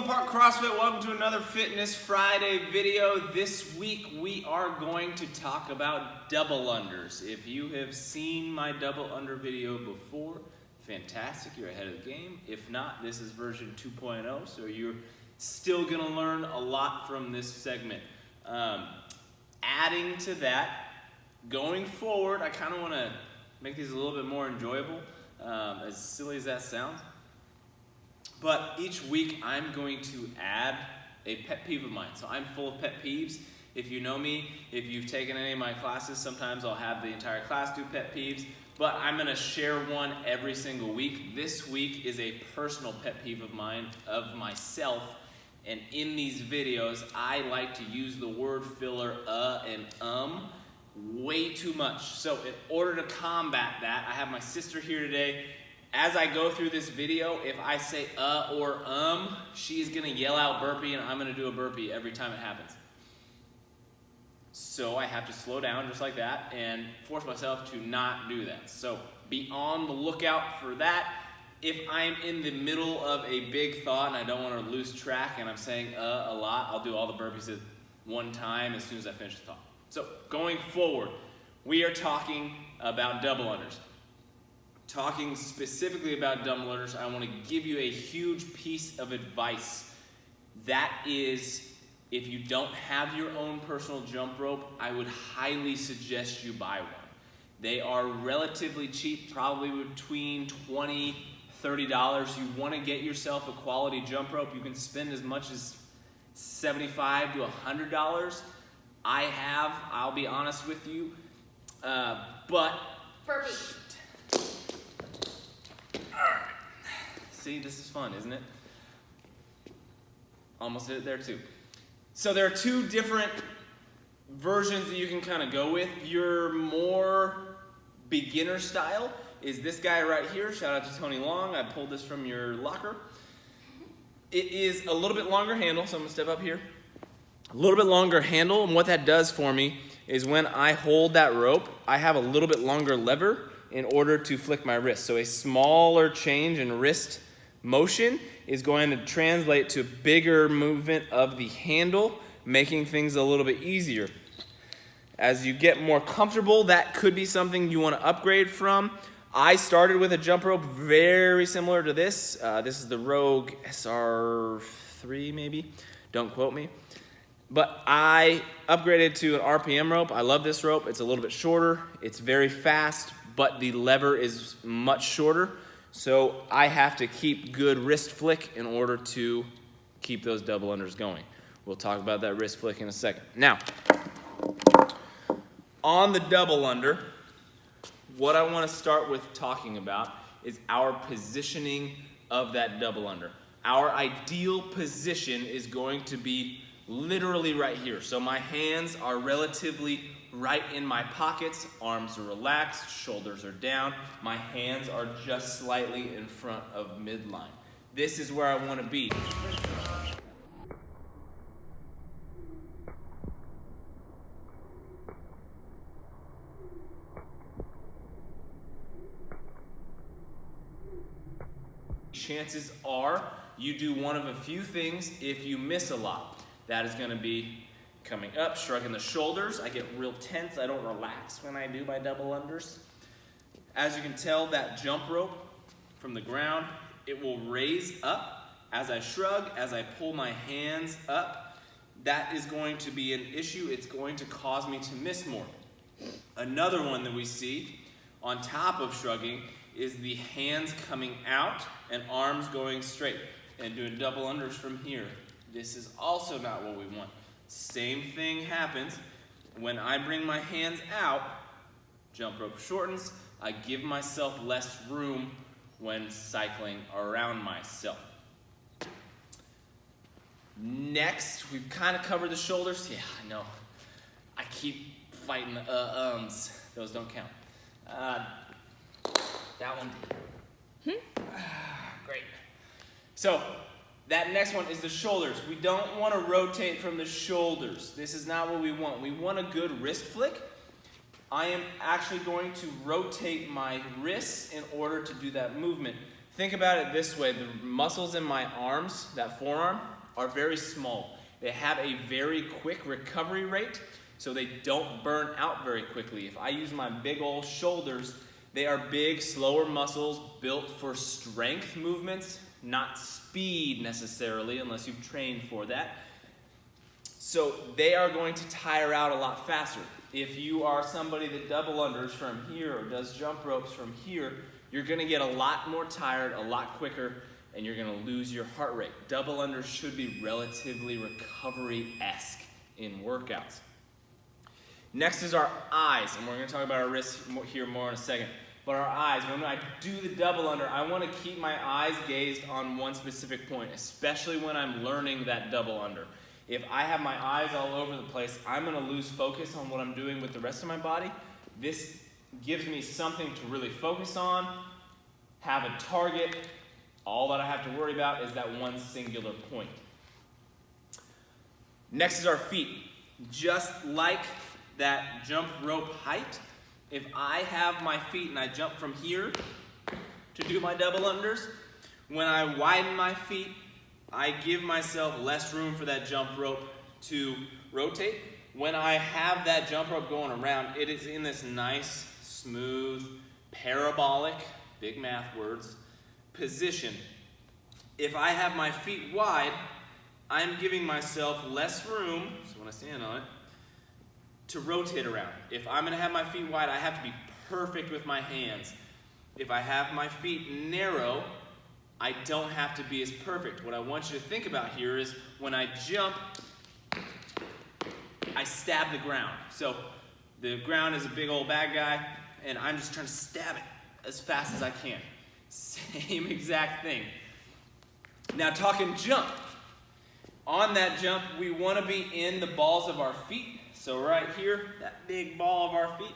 Overland Park CrossFit, welcome to another Fitness Friday video. This week we are going to talk about double unders. If you have seen my double under video before, fantastic, you're ahead of the game. If not, this is version 2.0, so you're still gonna learn a lot from this segment. Adding to that, going forward, I kind of want to make these a little bit more enjoyable, as silly as that sounds. But each week I'm going to add a pet peeve of mine. So I'm full of pet peeves. If you know me, if you've taken any of my classes, sometimes I'll have the entire class do pet peeves, but I'm gonna share one every single week. This week is a personal pet peeve of mine, of myself, and in these videos, I like to use the word filler and way too much. So in order to combat that, I have my sister here today. As I go through this video, if I say or she's gonna yell out burpee and I'm gonna do a burpee every time it happens. So I have to slow down just like that and force myself to not do that. So be on the lookout for that. If I'm in the middle of a big thought and I don't wanna lose track and I'm saying a lot, I'll do all the burpees at one time as soon as I finish the thought. So going forward, we are talking about double unders. Talking specifically about double unders, I want to give you a huge piece of advice. That is, if you don't have your own personal jump rope, I would highly suggest you buy one. They are relatively cheap, probably between $20, $30. You want to get yourself a quality jump rope. You can spend as much as $75 to $100. I'll be honest with you, but... Burpee. See, this is fun, isn't it? Almost did it there too. So there are two different versions that you can kind of go with. Your more beginner style is this guy right here. Shout out to Tony Long. I pulled this from your locker. It is a little bit longer handle, so I'm gonna step up here. A little bit longer handle, and what that does for me is when I hold that rope, I have a little bit longer lever in order to flick my wrist. So a smaller change in wrist motion is going to translate to bigger movement of the handle, making things a little bit easier. As you get more comfortable, that could be something you want to upgrade from. I started with a jump rope very similar to this. This is the Rogue SR3 maybe, don't quote me. But I upgraded to an RPM rope. I love this rope. It's a little bit shorter. It's very fast, but the lever is much shorter. So I have to keep good wrist flick in order to keep those double unders going. We'll talk about that wrist flick in a second. Now, on the double under, what I want to start with talking about is our positioning of that double under. Our ideal position is going to be literally right here. So my hands are relatively right in my pockets, arms are relaxed, shoulders are down, my hands are just slightly in front of midline. This is where I want to be. Chances are you do one of a few things if you miss a lot. That is going to be coming up, shrugging the shoulders. I get real tense. I don't relax when I do my double unders. As you can tell, that jump rope from the ground, it will raise up as I shrug, as I pull my hands up. That is going to be an issue. It's going to cause me to miss more. Another one that we see on top of shrugging is the hands coming out and arms going straight and doing double unders from here. This is also not what we want. Same thing happens when I bring my hands out, jump rope shortens, I give myself less room when cycling around myself. Next, we've kind of covered the shoulders. Yeah, I know. I keep fighting the ums. Those don't count. That one. Great. So, that next one is the shoulders. We don't want to rotate from the shoulders. This is not what we want. We want a good wrist flick. I am actually going to rotate my wrists in order to do that movement. Think about it this way. The muscles in my arms, that forearm, are very small. They have a very quick recovery rate, so they don't burn out very quickly. If I use my big old shoulders, they are big, slower muscles built for strength movements, not speed necessarily, unless you've trained for that. So they are going to tire out a lot faster. If you are somebody that double unders from here or does jump ropes from here, you're gonna get a lot more tired, a lot quicker, and you're gonna lose your heart rate. Double unders should be relatively recovery-esque in workouts. Next is our eyes, and we're gonna talk about our wrists here more in a second. But our eyes, when I do the double under, I wanna keep my eyes gazed on one specific point, especially when I'm learning that double under. If I have my eyes all over the place, I'm gonna lose focus on what I'm doing with the rest of my body. This gives me something to really focus on, have a target. All that I have to worry about is that one singular point. Next is our feet. Just like that jump rope height, if I have my feet and I jump from here to do my double unders, when I widen my feet, I give myself less room for that jump rope to rotate. When I have that jump rope going around, it is in this nice, smooth, parabolic, big math words, position. If I have my feet wide, I'm giving myself less room, so when I stand on it, to rotate around. If I'm gonna have my feet wide, I have to be perfect with my hands. If I have my feet narrow, I don't have to be as perfect. What I want you to think about here is when I jump, I stab the ground. So the ground is a big old bad guy, and I'm just trying to stab it as fast as I can. Same exact thing. Now talking jump. On that jump, we want to be in the balls of our feet. So right here, that big ball of our feet,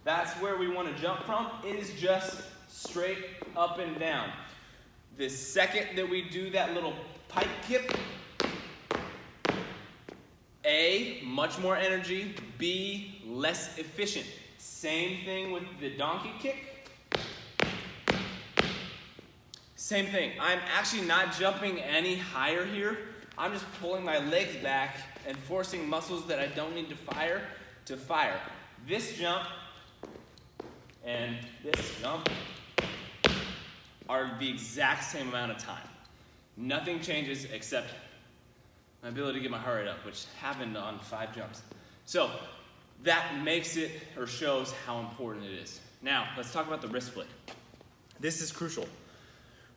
that's where we want to jump from. It is just straight up and down. The second that we do that little pike kip, A, much more energy, B, less efficient. Same thing with the donkey kick. Same thing. I'm actually not jumping any higher here. I'm just pulling my legs back and forcing muscles that I don't need to fire. This jump and this jump are the exact same amount of time. Nothing changes except my ability to get my heart rate up, which happened on 5 jumps. So that makes it or shows how important it is. Now, let's talk about the wrist flick. This is crucial.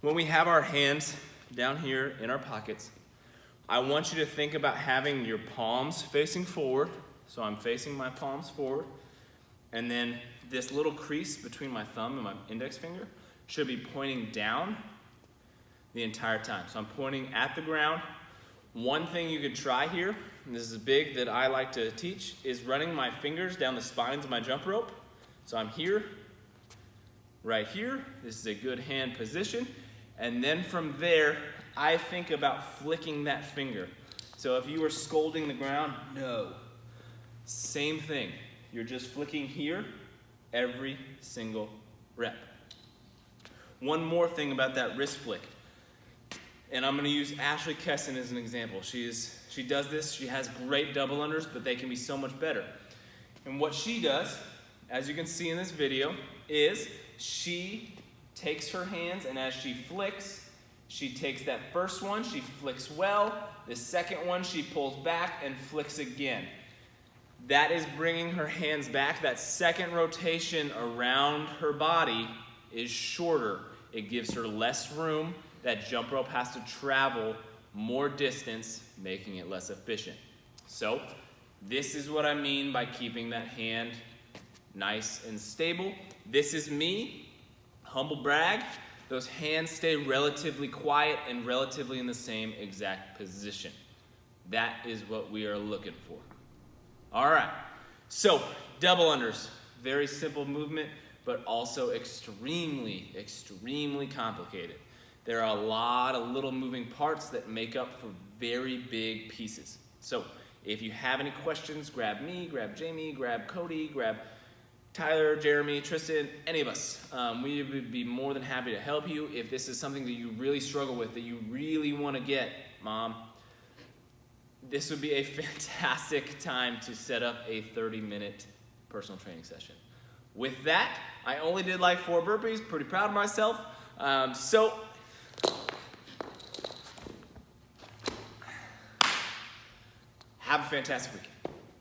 When we have our hands down here in our pockets, I want you to think about having your palms facing forward. So I'm facing my palms forward. And then this little crease between my thumb and my index finger should be pointing down the entire time. So I'm pointing at the ground. One thing you could try here, and this is big that I like to teach, is running my fingers down the spines of my jump rope. So I'm here, right here. This is a good hand position. And then from there, I think about flicking that finger. So if you were scolding the ground, no. Same thing. You're just flicking here every single rep. One more thing about that wrist flick. And I'm going to use Ashley Kesson as an example. She does this. She has great double unders, but they can be so much better. And what she does, as you can see in this video, is she takes her hands, and as she flicks, she takes that first one, she flicks well. The second one, she pulls back and flicks again. That is bringing her hands back. That second rotation around her body is shorter. It gives her less room. That jump rope has to travel more distance, making it less efficient. So this is what I mean by keeping that hand nice and stable. This is me, humble brag. Those hands stay relatively quiet and relatively in the same exact position. That is what we are looking for. All right, so double unders, very simple movement, but also extremely, extremely complicated. There are a lot of little moving parts that make up for very big pieces. So if you have any questions, grab me, grab Jamie, grab Cody, grab Tyler, Jeremy, Tristan, any of us. We would be more than happy to help you. If this is something that you really struggle with, that you really want to get, Mom, this would be a fantastic time to set up a 30-minute personal training session. With that, I only did like 4 burpees, pretty proud of myself. So have a fantastic weekend.